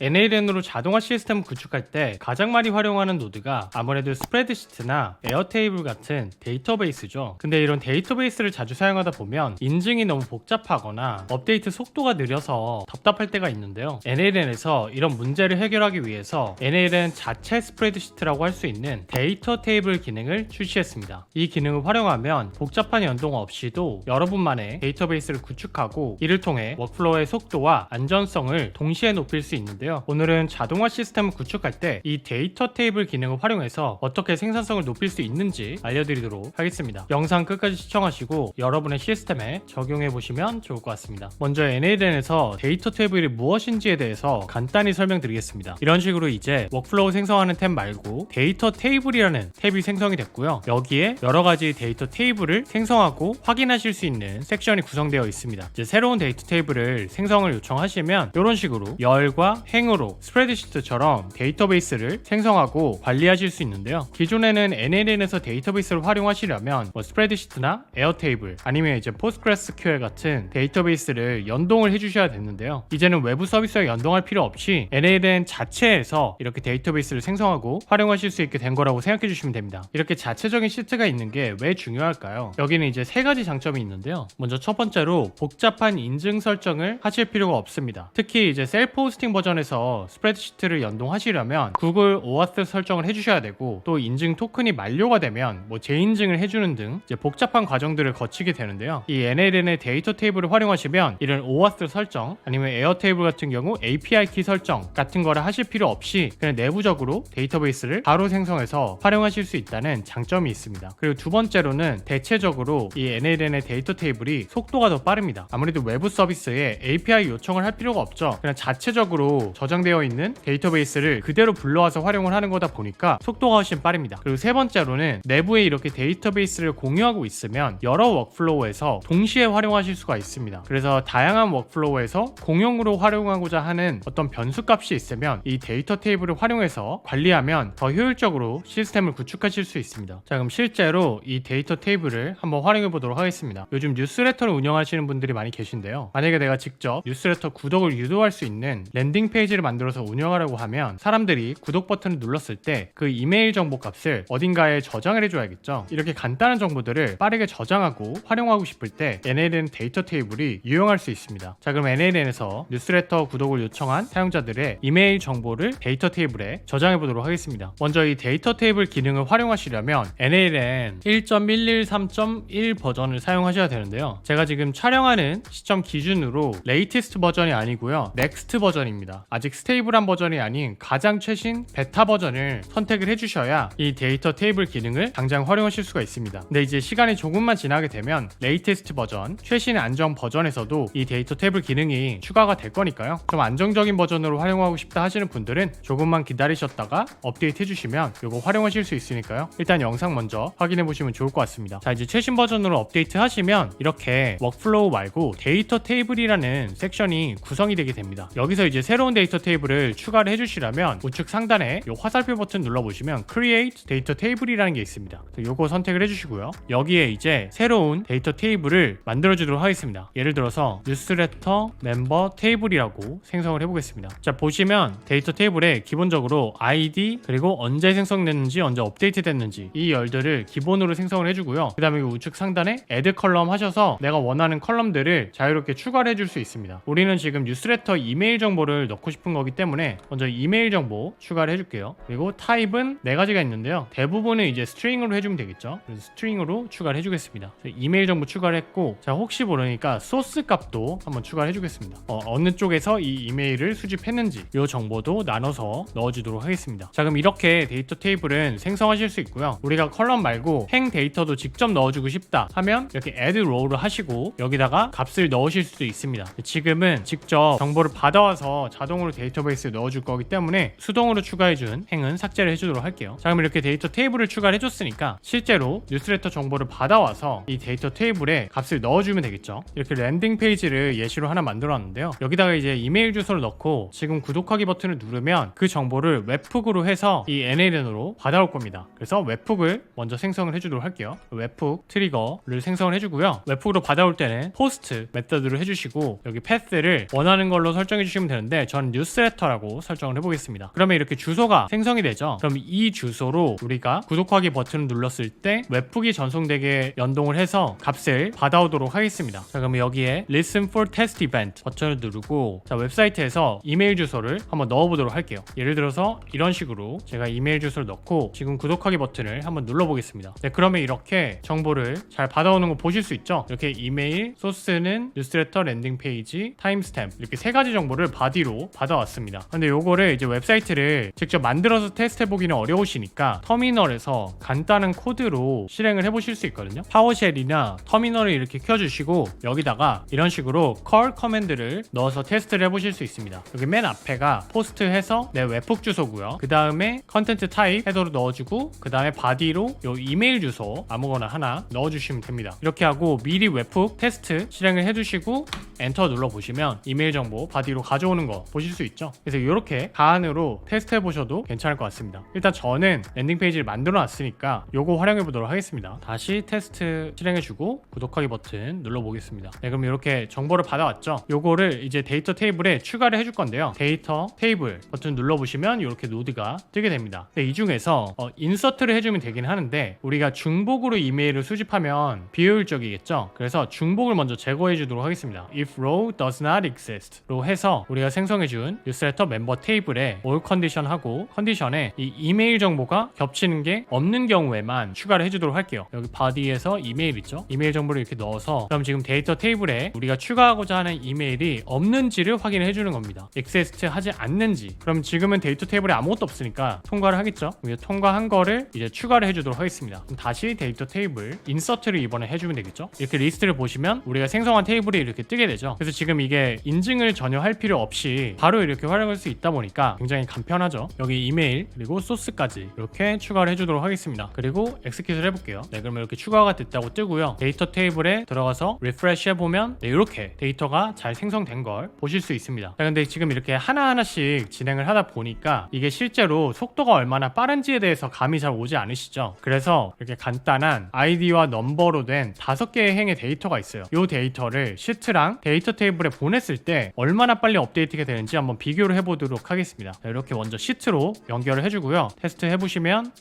NAN으로 자동화 시스템을 구축할 때 가장 많이 활용하는 노드가 아무래도 스프레드시트나 에어테이블 같은 데이터베이스죠. 근데 이런 데이터베이스를 자주 사용하다 보면 인증이 너무 복잡하거나 업데이트 속도가 느려서 답답할 때가 있는데요. NAN에서 이런 문제를 해결하기 위해서 NAN 자체 스프레드시트라고 할 수 있는 데이터 테이블 기능을 출시했습니다. 이 기능을 활용하면 복잡한 연동 없이도 여러분만의 데이터베이스를 구축하고 이를 통해 워크플로우의 속도와 안전성을 동시에 높일 수 있는데요. 오늘은 자동화 시스템을 구축할 때 이 데이터 테이블 기능을 활용해서 어떻게 생산성을 높일 수 있는지 알려드리도록 하겠습니다. 영상 끝까지 시청하시고 여러분의 시스템에 적용해 보시면 좋을 것 같습니다. 먼저 NAN에서 데이터 테이블이 무엇인지에 대해서 간단히 설명드리겠습니다. 이런 식으로 이제 워크플로우 생성하는 탭 말고 데이터 테이블이라는 탭이 생성이 됐고요. 여기에 여러가지 데이터 테이블을 생성하고 확인하실 수 있는 섹션이 구성되어 있습니다. 이제 새로운 데이터 테이블을 생성을 요청하시면 이런 식으로 열과 행으로 스프레드시트처럼 데이터베이스를 생성하고 관리하실 수 있는데요. 기존에는 NAN에서 데이터베이스를 활용하시려면 스프레드시트나 에어테이블 아니면 이제 포스트그레스QL 같은 데이터베이스를 연동을 해주셔야 됐는데요. 이제는 외부 서비스와 연동할 필요 없이 NAN 자체에서 이렇게 데이터베이스를 생성하고 활용하실 수 있게 된 거라고 생각해 주시면 됩니다. 이렇게 자체적인 시트가 있는 게 왜 중요할까요? 여기는 이제 세 가지 장점이 있는데요. 먼저 첫 번째로 복잡한 인증 설정을 하실 필요가 없습니다. 특히 이제 셀프 호스팅 버전에서 스프레드시트를 연동하시려면 구글 OAuth 설정을 해주셔야 되고 또 인증 토큰이 만료가 되면 재인증을 해주는 등 이제 복잡한 과정들을 거치게 되는데요. 이 NAN의 데이터 테이블을 활용하시면 이런 OAuth 설정 아니면 에어테이블 같은 경우 API 키 설정 같은 거를 하실 필요 없이 그냥 내부적으로 데이터베이스를 바로 생성해서 활용하실 수 있다는 장점이 있습니다. 그리고 두 번째로는 대체적으로 이 NAN의 데이터 테이블이 속도가 더 빠릅니다. 아무래도 외부 서비스에 API 요청을 할 필요가 없죠. 그냥 자체적으로 저장되어 있는 데이터베이스를 그대로 불러와서 활용을 하는 거다 보니까 속도가 훨씬 빠릅니다. 그리고 세 번째로는 내부에 이렇게 데이터베이스를 공유하고 있으면 여러 워크플로우에서 동시에 활용하실 수가 있습니다. 그래서 다양한 워크플로우에서 공용으로 활용하고자 하는 어떤 변수값이 있으면 이 데이터 테이블을 활용해서 관리하면 더 효율적으로 시스템을 구축하실 수 있습니다. 자, 그럼 실제로 이 데이터 테이블을 한번 활용해 보도록 하겠습니다. 요즘 뉴스레터를 운영하시는 분들이 많이 계신데요. 만약에 내가 직접 뉴스레터 구독을 유도할 수 있는 랜딩 페이지를 만들어서 운영하려고 하면 사람들이 구독 버튼을 눌렀을 때 그 이메일 정보 값을 어딘가에 저장을 해줘야겠죠. 이렇게 간단한 정보들을 빠르게 저장하고 활용하고 싶을 때 NAN 데이터 테이블이 유용할 수 있습니다. 자, 그럼 NAN에서 뉴스레터 구독을 요청한 사용자들의 이메일 정보를 데이터 테이블에 저장해 보도록 하겠습니다. 먼저 이 데이터 테이블 기능을 활용하시려면 NAN 1.113.1 버전을 사용하셔야 되는데요. 제가 지금 촬영하는 시점 기준으로 레이티스트 버전이 아니고요. 넥스트 버전입니다. 아직 스테이블한 버전이 아닌 가장 최신 베타 버전을 선택을 해주셔야 이 데이터 테이블 기능을 당장 활용하실 수가 있습니다. 근데 이제 시간이 조금만 지나게 되면 레이티스트 버전, 최신 안정 버전에서도 이 데이터 테이블 기능이 추가가 될 거니까요. 좀 안정적인 버전으로 활용하고 싶다 하시는 분들은 조금만 기다리셨다가 업데이트 해주시면 이거 활용하실 수 있으니까요. 일단 영상 먼저 확인해 보시면 좋을 것 같습니다. 자, 이제 최신 버전으로 업데이트 하시면 이렇게 워크플로우 말고 데이터 테이블이라는 섹션이 구성이 되게 됩니다. 여기서 이제 새로운 데이터 테이블을 추가를 해주시려면 우측 상단에 이 화살표 버튼 눌러보시면 Create Data Table이라는 게 있습니다. 요거 선택을 해주시고요. 여기에 이제 새로운 데이터 테이블을 만들어주도록 하겠습니다. 예를 들어서 뉴스레터 멤버 테이블이라고 생성을 해보겠습니다. 자, 보시면 데이터 테이블에 기본적으로 ID 그리고 언제 생성됐는지 언제 업데이트 됐는지 이 열들을 기본으로 생성을 해주고요. 그 다음에 우측 상단에 Add 컬럼 하셔서 내가 원하는 컬럼들을 자유롭게 추가를 해줄 수 있습니다. 우리는 지금 뉴스레터 이메일 정보를 넣고 싶은 거기 때문에 먼저 이메일 정보 추가를 해줄게요. 그리고 타입은 네 가지가 있는데요. 대부분은 이제 스트링으로 해주면 되겠죠. 그래서 스트링으로 추가를 해주겠습니다. 이메일 정보 추가를 했고, 자, 혹시 모르니까 소스 값도 한번 추가를 해주겠습니다. 어느 쪽에서 이 이메일을 수집했는지 이 정보도 나눠서 넣어주도록 하겠습니다. 자, 그럼 이렇게 데이터 테이블은 생성하실 수 있고요. 우리가 컬럼 말고 행 데이터도 직접 넣어주고 싶다 하면 이렇게 add row를 하시고 여기다가 값을 넣으실 수도 있습니다. 지금은 직접 정보를 받아와서 자동으로 데이터베이스에 넣어줄 거기 때문에 수동으로 추가해준 행은 삭제를 해주도록 할게요. 자, 그럼 이렇게 데이터 테이블을 추가를 해줬으니까 실제로 뉴스레터 정보를 받아와서 이 데이터 테이블에 값을 넣어주면 되겠죠. 이렇게 랜딩 페이지를 예시로 하나 만들어놨는데요. 여기다가 이제 이메일 주소를 넣고 지금 구독하기 버튼을 누르면 그 정보를 웹훅으로 해서 이 NAN으로 받아올 겁니다. 그래서 웹훅을 먼저 생성을 해주도록 할게요. 웹훅 트리거를 생성을 해주고요. 웹훅으로 받아올 때는 포스트 메서드로 해주시고 여기 패스를 원하는 걸로 설정해 주시면 되는데 전 저는 뉴스레터라고 설정을 해보겠습니다. 그러면 이렇게 주소가 생성이 되죠. 그럼 이 주소로 우리가 구독하기 버튼을 눌렀을 때 웹북이 전송되게 연동을 해서 값을 받아오도록 하겠습니다. 자, 그러면 여기에 Listen for Test Event 버튼을 누르고, 자, 웹사이트에서 이메일 주소를 한번 넣어보도록 할게요. 예를 들어서 이런 식으로 제가 이메일 주소를 넣고 지금 구독하기 버튼을 한번 눌러보겠습니다. 네, 그러면 이렇게 정보를 잘 받아오는 거 보실 수 있죠. 이렇게 이메일, 소스는 뉴스레터 랜딩 페이지, 타임스탬프, 이렇게 세 가지 정보를 바디로 받아왔습니다. 근데 요거를 이제 웹사이트를 직접 만들어서 테스트해보기는 어려우시니까 터미널에서 간단한 코드로 실행을 해보실 수 있거든요. 파워쉘이나 터미널을 이렇게 켜주시고 여기다가 이런 식으로 call 커맨드를 넣어서 테스트를 해보실 수 있습니다. 여기 맨 앞에가 포스트 해서 내 웹북 주소고요. 그 다음에 컨텐트 타입 헤더로 넣어주고, 그 다음에 바디로 요 이메일 주소 아무거나 하나 넣어주시면 됩니다. 이렇게 하고 미리 웹북 테스트 실행을 해주시고 엔터 눌러보시면 이메일 정보 바디로 가져오는 거 보실 수 있죠. 그래서 이렇게 가안으로 테스트 해보셔도 괜찮을 것 같습니다. 일단 저는 랜딩 페이지를 만들어 놨으니까 요거 활용해 보도록 하겠습니다. 다시 테스트 실행해주고 구독하기 버튼 눌러보겠습니다. 네, 그럼 이렇게 정보를 받아왔죠. 요거를 이제 데이터 테이블에 추가를 해줄 건데요. 데이터 테이블 버튼 눌러보시면 이렇게 노드가 뜨게 됩니다. 네, 이 중에서 인서트를 해주면 되긴 하는데 우리가 중복으로 이메일을 수집하면 비효율적이겠죠. 그래서 중복을 먼저 제거해 주도록 하겠습니다. If row does not exist 로 해서 우리가 생성해준 뉴스레터 멤버 테이블에 all 컨디션 하고 컨디션에 이 이메일 정보가 겹치는 게 없는 경우에만 추가를 해주도록 할게요. 여기 바디에서 이메일 있죠. 이메일 정보를 이렇게 넣어서 그럼 지금 데이터 테이블에 우리가 추가하고자 하는 이메일이 없는지를 확인해 주는 겁니다. exist 하지 않는지. 그럼 지금은 데이터 테이블에 아무것도 없으니까 통과를 하겠죠. 통과한 거를 이제 추가를 해주도록 하겠습니다. 그럼 다시 데이터 테이블 인서트를 이번에 해주면 되겠죠. 이렇게 리스트를 보시면 우리가 생성한 테이블이 이렇게 뜨게 되죠. 그래서 지금 이게 인증을 전혀 할 필요 없이 바로 이렇게 활용할 수 있다 보니까 굉장히 간편하죠. 여기 이메일 그리고 소스까지 이렇게 추가를 해주도록 하겠습니다. 그리고 엑스큐트를 해볼게요. 네, 그러면 이렇게 추가가 됐다고 뜨고요. 데이터 테이블에 들어가서 리프레시 해보면 네, 이렇게 데이터가 잘 생성된 걸 보실 수 있습니다. 자, 근데 지금 이렇게 하나하나씩 진행을 하다 보니까 이게 실제로 속도가 얼마나 빠른지에 대해서 감이 잘 오지 않으시죠? 그래서 이렇게 간단한 아이디와 넘버로 된 5개의 행의 데이터가 있어요. 이 데이터를 시트랑 데이터 테이블에 보냈을 때 얼마나 빨리 업데이트가 되는지 한번 비교를 해보도록 하겠습니다. 자, 이렇게 먼저 시트로 연결을 해주고요. 테스트 해보시면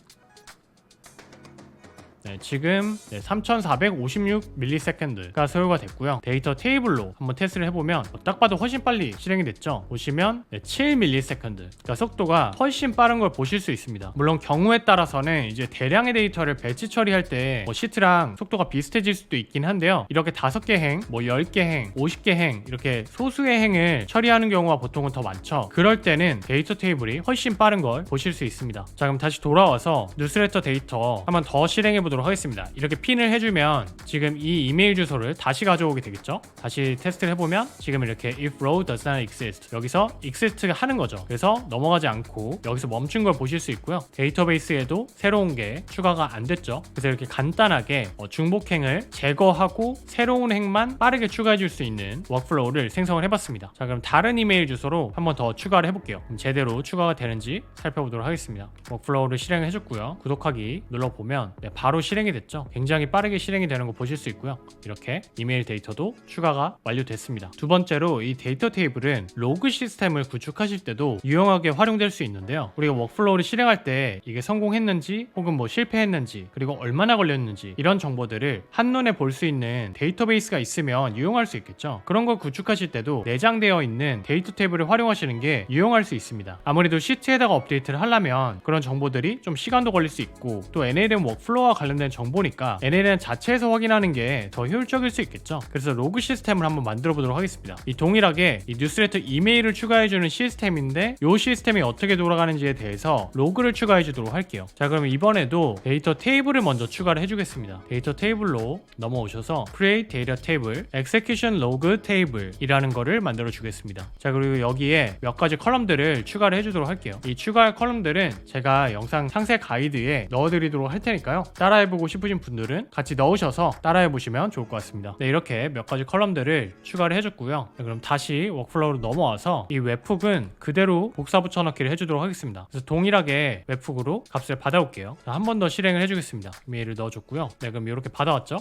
네, 지금 3456ms가 소요가 됐고요. 데이터 테이블로 한번 테스트를 해보면 딱 봐도 훨씬 빨리 실행이 됐죠. 보시면 7ms, 그러니까 속도가 훨씬 빠른 걸 보실 수 있습니다. 물론 경우에 따라서는 이제 대량의 데이터를 배치 처리할 때 시트랑 속도가 비슷해질 수도 있긴 한데요. 이렇게 5개 행, 10개 행, 50개 행 이렇게 소수의 행을 처리하는 경우가 보통은 더 많죠. 그럴 때는 데이터 테이블이 훨씬 빠른 걸 보실 수 있습니다. 자, 그럼 다시 돌아와서 뉴스레터 데이터 한번 더 실행해 보도록 하겠습니다. 이렇게 핀을 해주면 지금 이 이메일 주소를 다시 가져오게 되겠죠. 다시 테스트를 해보면 지금 이렇게 if row does not exist 여기서 exist 하는 거죠. 그래서 넘어가지 않고 여기서 멈춘 걸 보실 수 있고요. 데이터베이스에도 새로운 게 추가가 안 됐죠. 그래서 이렇게 간단하게 중복행을 제거하고 새로운 행만 빠르게 추가해 줄 수 있는 워크플로우를 생성을 해봤습니다. 자, 그럼 다른 이메일 주소로 한번 더 추가를 해볼게요. 그럼 제대로 추가가 되는지 살펴보도록 하겠습니다. 워크플로우를 실행을 해줬고요. 구독하기 눌러보면 바로 실행이 됐죠. 굉장히 빠르게 실행이 되는 거 보실 수 있고요. 이렇게 이메일 데이터도 추가가 완료됐습니다. 두 번째로 이 데이터 테이블은 로그 시스템을 구축하실 때도 유용하게 활용될 수 있는데요. 우리가 워크플로우를 실행할 때 이게 성공했는지 혹은 뭐 실패했는지 그리고 얼마나 걸렸는지 이런 정보들을 한눈에 볼 수 있는 데이터베이스가 있으면 유용할 수 있겠죠. 그런 걸 구축하실 때도 내장되어 있는 데이터 테이블을 활용하시는 게 유용할 수 있습니다. 아무래도 시트에다가 업데이트를 하려면 그런 정보들이 좀 시간도 걸릴 수 있고 또 NLM 워크플로우와 관련된 정보니까 NLM 자체에서 확인하는 게 더 효율적일 수 있겠죠. 그래서 로그 시스템을 한번 만들어 보도록 하겠습니다. 이 동일하게 이 뉴스레터 이메일을 추가해주는 시스템인데 이 시스템이 어떻게 돌아가는지에 대해서 로그를 추가해 주도록 할게요. 자, 그러면 이번에도 데이터 테이블을 먼저 추가를 해주겠습니다. 데이터 테이블로 넘어오셔서 create data table execution log table 이라는 거를 만들어 주겠습니다. 자, 그리고 여기에 몇 가지 컬럼들을 추가를 해주도록 할게요. 이 추가할 컬럼들은 제가 영상 상세 가이드에 넣어드리도록 할 테니까요. 따라해 따라해보고 싶으신 분들은 같이 넣으셔서 따라해보시면 좋을 것 같습니다. 네, 이렇게 몇 가지 컬럼들을 추가를 해줬고요. 네, 그럼 다시 워크플로우로 넘어와서 이 웹훅은 그대로 복사 붙여넣기를 해주도록 하겠습니다. 그래서 동일하게 웹훅으로 값을 받아올게요. 한 번 더 실행을 해주겠습니다. 이메일을 넣어줬고요. 네, 그럼 이렇게 받아왔죠?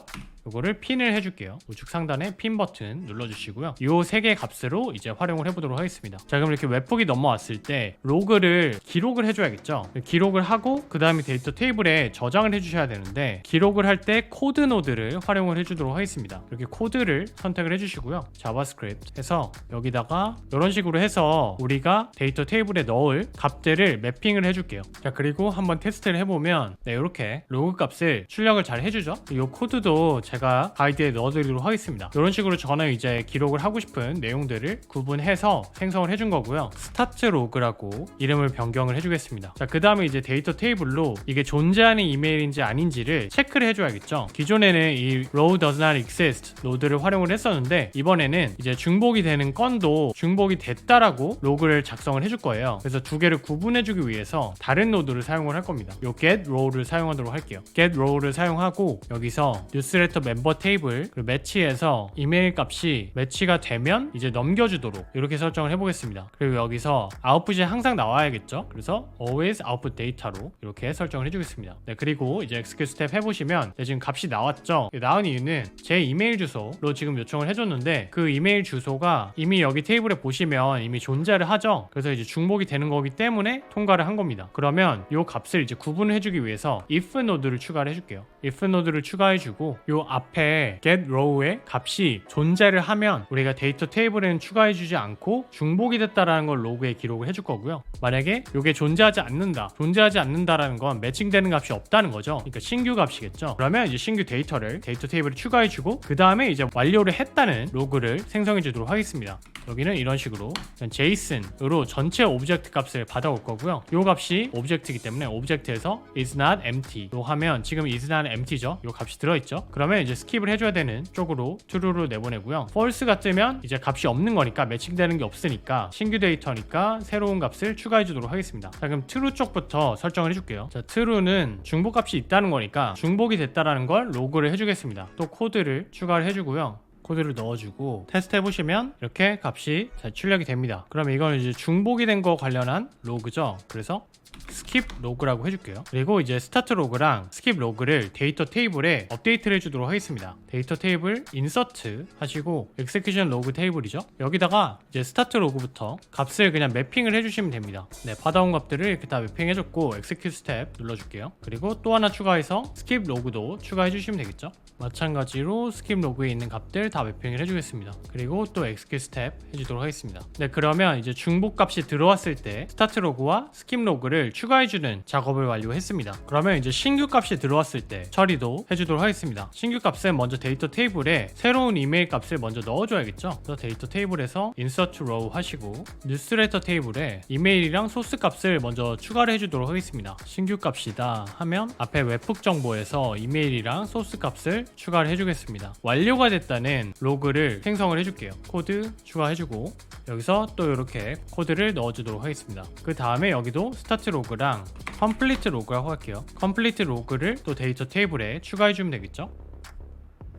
이거를 핀을 해줄게요. 우측 상단에 핀 버튼 눌러주시고요. 이 세 개의 값으로 이제 활용을 해보도록 하겠습니다. 자, 그럼 이렇게 웹훅이 넘어왔을 때 로그를 기록을 해줘야겠죠. 기록을 하고 그 다음에 데이터 테이블에 저장을 해주셔야 되는데 기록을 할 때 코드 노드를 활용을 해주도록 하겠습니다. 이렇게 코드를 선택을 해주시고요. 자바스크립트 해서 여기다가 이런 식으로 해서 우리가 데이터 테이블에 넣을 값들을 매핑을 해줄게요. 자, 그리고 한번 테스트를 해보면 네, 이렇게 로그 값을 출력을 잘 해주죠. 이 코드도 제가 가이드에 넣어드리도록 하겠습니다. 이런 식으로 저는 이제 기록을 하고 싶은 내용들을 구분해서 생성을 해준 거고요. 스타트 로그라고 이름을 변경을 해주겠습니다. 자, 그 다음에 이제 데이터 테이블로 이게 존재하는 이메일인지 아닌지를 체크를 해줘야겠죠. 기존에는 이 row does not exist 노드를 활용을 했었는데 이번에는 이제 중복이 되는 건도 중복이 됐다라고 로그를 작성을 해줄 거예요. 그래서 두 개를 구분해주기 위해서 다른 노드를 사용을 할 겁니다. 요 get row를 사용하도록 할게요. get row를 사용하고 여기서 뉴스레터 멤버 테이블 매치해서 이메일 값이 매치가 되면 이제 넘겨주도록 이렇게 설정을 해보겠습니다. 그리고 여기서 아웃풋이 항상 나와야겠죠. 그래서 always output data로 이렇게 설정을 해주겠습니다. 네, 그리고 이제 execute 스텝 해보시면 네, 지금 값이 나왔죠. 나온 이유는 제 이메일 주소로 지금 요청을 해줬는데 그 이메일 주소가 이미 여기 테이블에 보시면 이미 존재를 하죠. 그래서 이제 중복이 되는 거기 때문에 통과를 한 겁니다. 그러면 이 값을 이제 구분을 해주기 위해서 if 노드를 추가를 해줄게요. if 노드를 추가해주고 이 앞에 get row의 값이 존재를 하면 우리가 데이터 테이블에는 추가해주지 않고 중복이 됐다라는 걸 로그에 기록을 해줄 거고요. 만약에 이게 존재하지 않는다라는 건 매칭되는 값이 없다는 거죠. 그러니까 신규 값이겠죠. 그러면 이제 신규 데이터를 데이터 테이블에 추가해주고 그 다음에 이제 완료를 했다는 로그를 생성해주도록 하겠습니다. 여기는 이런 식으로 JSON으로 전체 오브젝트 값을 받아올 거고요. 이 값이 오브젝트이기 때문에 오브젝트에서 is not empty로 하면 지금 is not empty죠. 이 값이 들어있죠. 그러면 이제 스킵을 해줘야 되는 쪽으로 true로 내보내고요. false 같으면 이제 값이 없는 거니까 매칭되는 게 없으니까 신규 데이터니까 새로운 값을 추가해 주도록 하겠습니다. 자, 그럼 true 쪽부터 설정을 해줄게요. 자, true는 중복 값이 있다는 거니까 중복이 됐다라는 걸 로그를 해주겠습니다. 또 코드를 추가를 해주고요. 코드를 넣어주고 테스트 해보시면 이렇게 값이 잘 출력이 됩니다. 그럼 이건 이제 중복이 된 거 관련한 로그죠. 그래서 skip 로그라고 해줄게요. 그리고 이제 스타트 로그랑 skip 로그를 데이터 테이블에 업데이트를 해주도록 하겠습니다. 데이터 테이블 insert 하시고 execution 로그 테이블이죠. 여기다가 이제 스타트 로그부터 값을 그냥 매핑을 해주시면 됩니다. 네, 받아온 값들을 이렇게 다 매핑해줬고 execute 스텝 눌러줄게요. 그리고 또 하나 추가해서 skip 로그도 추가해주시면 되겠죠. 마찬가지로 skip 로그에 있는 값들 다 매핑을 해주겠습니다. 그리고 또 execute 스텝 해주도록 하겠습니다. 네, 그러면 이제 중복 값이 들어왔을 때 스타트 로그와 skip 로그를 추가해주는 작업을 완료했습니다. 그러면 이제 신규 값이 들어왔을 때 처리도 해주도록 하겠습니다. 신규 값은 먼저 데이터 테이블에 새로운 이메일 값을 먼저 넣어줘야겠죠. 그래서 데이터 테이블에서 insert row 하시고 뉴스레터 테이블에 이메일이랑 소스 값을 먼저 추가를 해주도록 하겠습니다. 신규 값이다 하면 앞에 웹훅 정보에서 이메일이랑 소스 값을 추가를 해주겠습니다. 완료가 됐다는 로그를 생성을 해줄게요. 코드 추가해주고 여기서 또 이렇게 코드를 넣어주도록 하겠습니다. 그 다음에 여기도 스타트 로그랑 컴플리트 로그라고 할게요. 컴플리트 로그를 또 데이터 테이블에 추가해주면 되겠죠.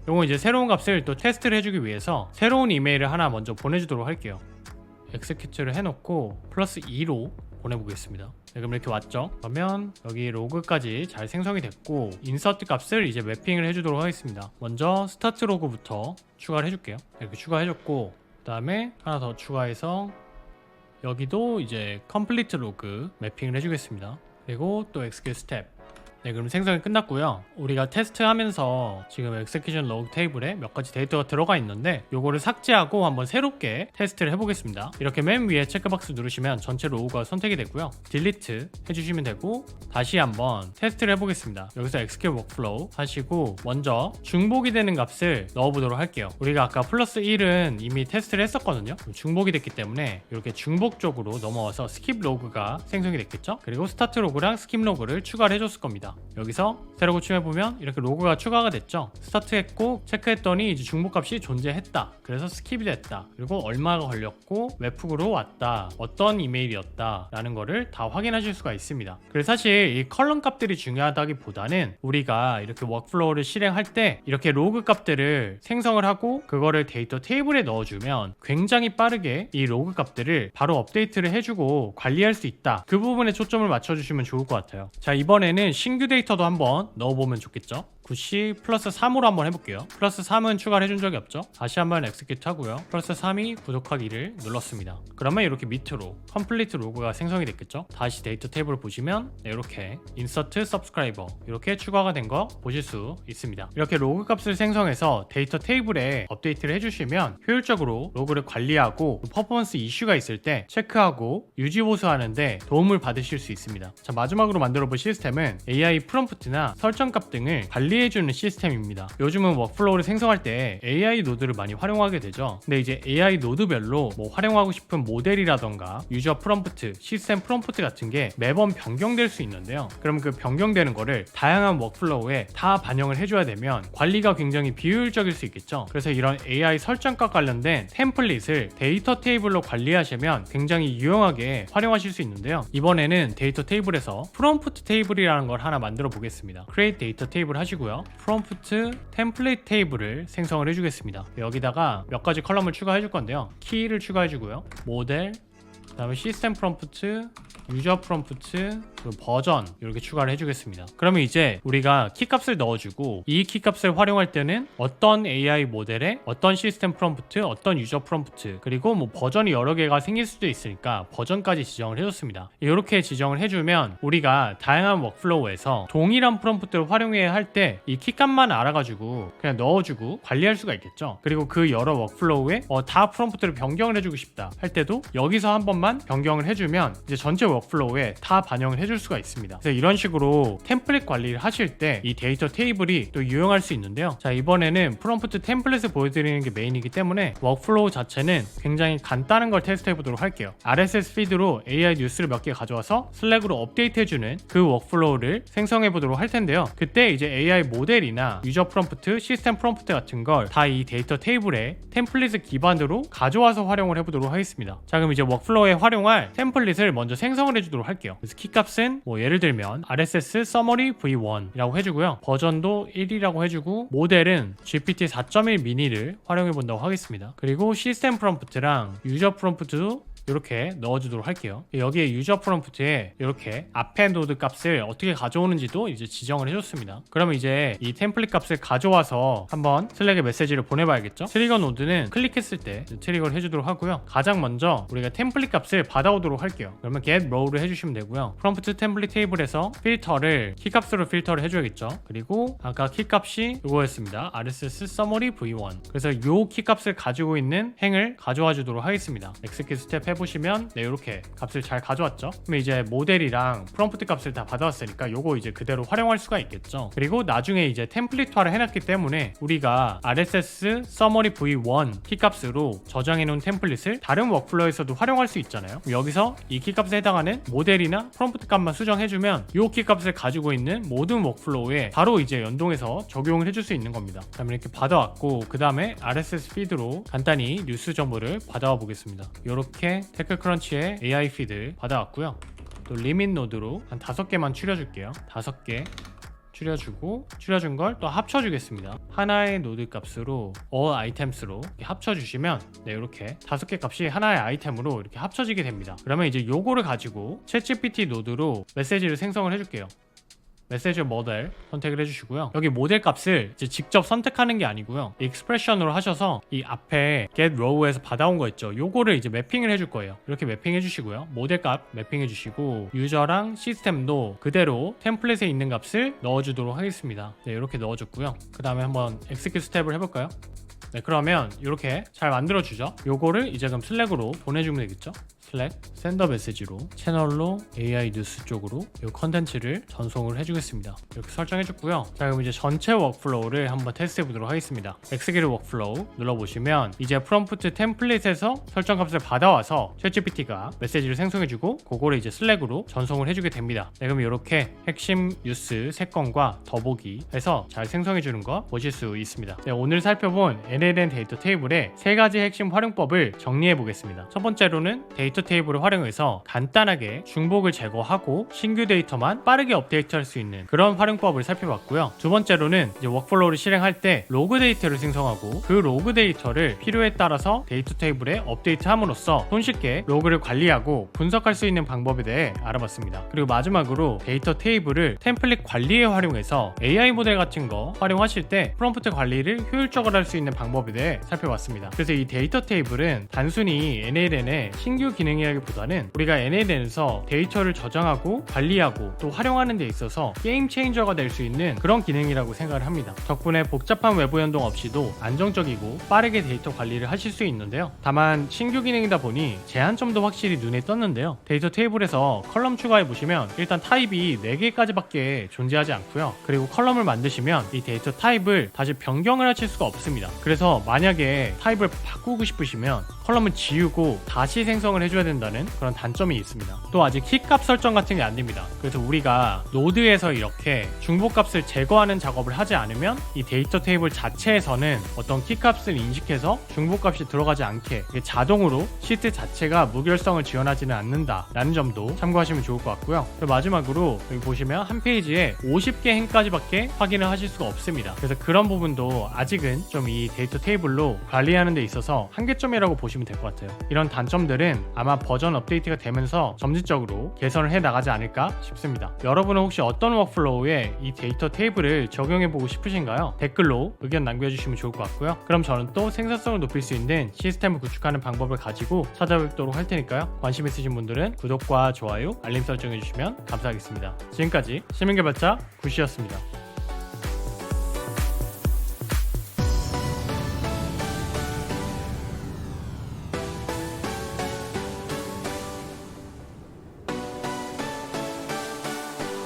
요거 이제 새로운 값을 또 테스트를 해주기 위해서 새로운 이메일을 하나 먼저 보내주도록 할게요. execute를 해놓고 플러스 2로 보내보겠습니다. 네, 그럼 이렇게 왔죠. 그러면 여기 로그까지 잘 생성이 됐고 인서트 값을 이제 매핑을 해주도록 하겠습니다. 먼저 스타트 로그부터 추가를 해줄게요. 이렇게 추가해줬고 그 다음에 하나 더 추가해서 여기도 이제 컴플리트 로그 매핑을 해주겠습니다. 그리고 또 execute 스텝. 네, 그럼 생성이 끝났고요. 우리가 테스트하면서 지금 execution log 테이블에 몇 가지 데이터가 들어가 있는데 요거를 삭제하고 한번 새롭게 테스트를 해보겠습니다. 이렇게 맨 위에 체크박스 누르시면 전체 로우가 선택이 되고요. delete 해주시면 되고 다시 한번 테스트를 해보겠습니다. 여기서 execute workflow 하시고 먼저 중복이 되는 값을 넣어보도록 할게요. 우리가 아까 플러스 1은 이미 테스트를 했었거든요. 중복이 됐기 때문에 이렇게 중복 쪽으로 넘어와서 skip 로그가 생성이 됐겠죠. 그리고 스타트 로그랑 skip 로그를 추가를 해줬을 겁니다. 여기서 새로 고침해보면 이렇게 로고가 추가가 됐죠. 스타트했고 체크했더니 이제 중복값이 존재했다. 그래서 스킵이 됐다. 그리고 얼마가 걸렸고 웹훅으로 왔다. 어떤 이메일이었다. 라는 거를 다 확인하실 수가 있습니다. 그래서 사실 이 컬럼 값들이 중요하다기보다는 우리가 이렇게 워크플로우를 실행할 때 이렇게 로그 값들을 생성을 하고 그거를 데이터 테이블에 넣어주면 굉장히 빠르게 이 로그 값들을 바로 업데이트를 해주고 관리할 수 있다. 그 부분에 초점을 맞춰주시면 좋을 것 같아요. 자, 이번에는 신규 데이터도 한번 넣어보면 좋겠죠. 굿이 플러스 3으로 한번 해볼게요. 플러스 3은 추가를 해준 적이 없죠. 다시 한번 엑스큐트 하고요. 플러스 3이 부족하기를 눌렀습니다. 그러면 이렇게 밑으로 컴플리트 로그가 생성이 됐겠죠. 다시 데이터 테이블을 보시면 이렇게 인서트 서브스크라이버 이렇게 추가가 된 거 보실 수 있습니다. 이렇게 로그 값을 생성해서 데이터 테이블에 업데이트를 해주시면 효율적으로 로그를 관리하고 퍼포먼스 이슈가 있을 때 체크하고 유지 보수하는데 도움을 받으실 수 있습니다. 자, 마지막으로 만들어 볼 시스템은 AI 프롬프트나 설정값 등을 관리해주는 시스템입니다. 요즘은 워크플로우를 생성할 때 AI 노드를 많이 활용하게 되죠. 근데 이제 AI 노드별로 뭐 활용하고 싶은 모델이라던가 유저 프롬프트, 시스템 프롬프트 같은 게 매번 변경될 수 있는데요. 그럼 그 변경되는 거를 다양한 워크플로우에 다 반영을 해줘야 되면 관리가 굉장히 비효율적일 수 있겠죠. 그래서 이런 AI 설정과 관련된 템플릿을 데이터 테이블로 관리하시면 굉장히 유용하게 활용하실 수 있는데요. 이번에는 데이터 테이블에서 프롬프트 테이블이라는 걸 하나 만들어 보겠습니다. Create 데이터 테이블 하시고요. 프롬프트 템플릿 테이블을 생성을 해주겠습니다. 여기다가 몇 가지 컬럼을 추가해 줄 건데요. 키를 추가해 주고요. 모델, 그 다음에 시스템 프롬프트, 유저 프롬프트, 그리고 버전 이렇게 추가를 해주겠습니다. 그러면 이제 우리가 키값을 넣어주고 이 키값을 활용할 때는 어떤 AI 모델에 어떤 시스템 프롬프트, 어떤 유저 프롬프트, 그리고 뭐 버전이 여러 개가 생길 수도 있으니까 버전까지 지정을 해줬습니다. 이렇게 지정을 해주면 우리가 다양한 워크플로우에서 동일한 프롬프트를 활용해야 할 때 이 키값만 알아가지고 그냥 넣어주고 관리할 수가 있겠죠. 그리고 그 여러 워크플로우에 다 프롬프트를 변경을 해주고 싶다 할 때도 여기서 한 번만 변경을 해주면 이제 전체 워크플로우에 다 반영을 해줄 수가 있습니다. 그래서 이런 식으로 템플릿 관리를 하실 때 이 데이터 테이블이 또 유용할 수 있는데요. 자, 이번에는 프롬프트 템플릿을 보여드리는 게 메인이기 때문에 워크플로우 자체는 굉장히 간단한 걸 테스트 해보도록 할게요. RSS 피드로 AI 뉴스를 몇 개 가져와서 슬랙으로 업데이트 해주는 그 워크플로우를 생성해 보도록 할 텐데요. 그때 이제 AI 모델이나 유저 프롬프트, 시스템 프롬프트 같은 걸 다 이 데이터 테이블에 템플릿을 기반으로 가져와서 활용을 해보도록 하겠습니다. 자, 그럼 이제 워크플로우에 활용할 템플릿을 먼저 생성을 해주도록 할게요. 그래서 키값은 뭐 예를 들면 RSS Summary V1이라고 해주고요. 버전도 1이라고 해주고 모델은 GPT 4.1 미니를 활용해 본다고 하겠습니다. 그리고 시스템 프롬프트랑 유저 프롬프트도 이렇게 넣어주도록 할게요. 여기에 유저 프롬프트에 이렇게 앞에 노드 값을 어떻게 가져오는지도 이제 지정을 해줬습니다. 그러면 이제 이 템플릿 값을 가져와서 한번 슬랙에 메시지를 보내봐야겠죠. 트리거 노드는 클릭했을 때 트리거를 해주도록 하고요. 가장 먼저 우리가 템플릿 값을 받아오도록 할게요. 그러면 get row를 해주시면 되고요. 프롬프트 템플릿 테이블에서 필터를 키값으로 필터를 해줘야겠죠. 그리고 아까 키값이 이거였습니다. RSS Summary V1. 그래서 이 키값을 가지고 있는 행을 가져와 주도록 하겠습니다. execute 스텝 보시면 이렇게 값을 잘 가져왔죠. 그럼 이제 모델이랑 프롬프트 값을 다 받아왔으니까 요거 이제 그대로 활용할 수가 있겠죠. 그리고 나중에 이제 템플릿화를 해놨기 때문에 우리가 RSS Summary V1 키값으로 저장해 놓은 템플릿을 다른 워크플로우에서도 활용할 수 있잖아요. 여기서 이 키값에 해당하는 모델이나 프롬프트 값만 수정해주면 이 키값을 가지고 있는 모든 워크플로우에 바로 이제 연동해서 적용을 해줄 수 있는 겁니다. 그러면 이렇게 받아왔고 그 다음에 RSS 피드로 간단히 뉴스 정보를 받아와 보겠습니다. 이렇게 테크크런치의 AI 피드 받아왔고요. 또 리밋 노드로 한 5개만 추려줄게요. 5개 추려주고 추려준 걸 또 합쳐주겠습니다. 하나의 노드 값으로 all items로 이렇게 합쳐주시면 이렇게 5개 값이 하나의 아이템으로 이렇게 합쳐지게 됩니다. 그러면 이제 요거를 가지고 챗GPT 노드로 메시지를 생성을 해줄게요. 메시지 모델 선택을 해주시고요. 여기 모델 값을 이제 직접 선택하는 게 아니고요. 익스프레션으로 하셔서 이 앞에 get row에서 받아온 거 있죠. 요거를 이제 매핑을 해줄 거예요. 이렇게 매핑 해주시고요. 모델 값 매핑 해주시고 유저랑 시스템도 그대로 템플릿에 있는 값을 넣어주도록 하겠습니다. 네, 이렇게 넣어줬고요. 그 다음에 한번 execute 스텝을 해볼까요? 네, 그러면 이렇게 잘 만들어주죠. 요거를 이제 그럼 슬랙으로 보내주면 되겠죠. 슬랙 샌더 메시지로 채널로 AI 뉴스 쪽으로 이 컨텐츠를 전송을 해주겠습니다. 이렇게 설정해줬고요. 자, 그럼 이제 전체 워크플로우를 한번 테스트해 보도록 하겠습니다. X기를 워크플로우 눌러보시면 이제 프롬프트 템플릿에서 설정 값을 받아와서 챗GPT가 메시지를 생성해주고 그거를 이제 슬랙으로 전송을 해주게 됩니다. 네, 그럼 이렇게 핵심 뉴스 3건과 더보기 해서 잘 생성해주는 거 보실 수 있습니다. 네, 오늘 살펴본 NLN 데이터 테이블의 3가지 핵심 활용법을 정리해 보겠습니다. 첫 번째로는 데이터 테이블을 활용해서 간단하게 중복을 제거하고 신규 데이터만 빠르게 업데이트할 수 있는 그런 활용법을 살펴봤고요. 두 번째로는 이제 워크플로우를 실행할 때 로그 데이터를 생성하고 그 로그 데이터를 필요에 따라서 데이터 테이블에 업데이트함으로써 손쉽게 로그를 관리하고 분석할 수 있는 방법에 대해 알아봤습니다. 그리고 마지막으로 데이터 테이블을 템플릿 관리에 활용해서 AI 모델 같은 거 활용하실 때 프롬프트 관리를 효율적으로 할 수 있는 방법에 대해 살펴봤습니다. 그래서 이 데이터 테이블은 단순히 NLN의 신규 기능이라기보다는 우리가 NLN에서 데이터를 저장하고 관리하고 또 활용하는 데 있어서 게임 체인저가 될 수 있는 그런 기능이라고 생각을 합니다. 덕분에 복잡한 외부 연동 없이도 안정적이고 빠르게 데이터 관리를 하실 수 있는데요. 다만 신규 기능이다 보니 제한점도 확실히 눈에 떴는데요. 데이터 테이블에서 컬럼 추가해 보시면 일단 타입이 4개까지밖에 존재하지 않고요. 그리고 컬럼을 만드시면 이 데이터 타입을 다시 변경을 하실 수가 없습니다. 그래서 만약에 타입을 바꾸고 싶으시면 컬럼을 지우고 다시 생성을 해줘야 된다는 그런 단점이 있습니다. 또 아직 키값 설정 같은 게 안 됩니다. 그래서 우리가 노드에서 이렇게 중복값을 제거하는 작업을 하지 않으면 이 데이터 테이블 자체에서는 어떤 키값을 인식해서 중복값이 들어가지 않게 자동으로 시트 자체가 무결성을 지원하지는 않는다라는 점도 참고하시면 좋을 것 같고요. 그리고 마지막으로 여기 보시면 한 페이지에 50개 행까지밖에 확인을 하실 수가 없습니다. 그래서 그런 부분도 아직은 좀 이 데이터 테이블로 관리하는 데 있어서 한계점이라고 보시면 될 것 같아요. 이런 단점들은 아마 버전 업데이트가 되면서 점진적으로 개선을 해 나가지 않을까 싶습니다. 여러분은 혹시 어떤 워크플로우에 이 데이터 테이블을 적용해보고 싶으신가요? 댓글로 의견 남겨주시면 좋을 것 같고요. 그럼 저는 또 생산성을 높일 수 있는 시스템을 구축하는 방법을 가지고 찾아뵙도록 할 테니까요. 관심 있으신 분들은 구독과 좋아요, 알림 설정해주시면 감사하겠습니다. 지금까지 시민개발자 구시였습니다.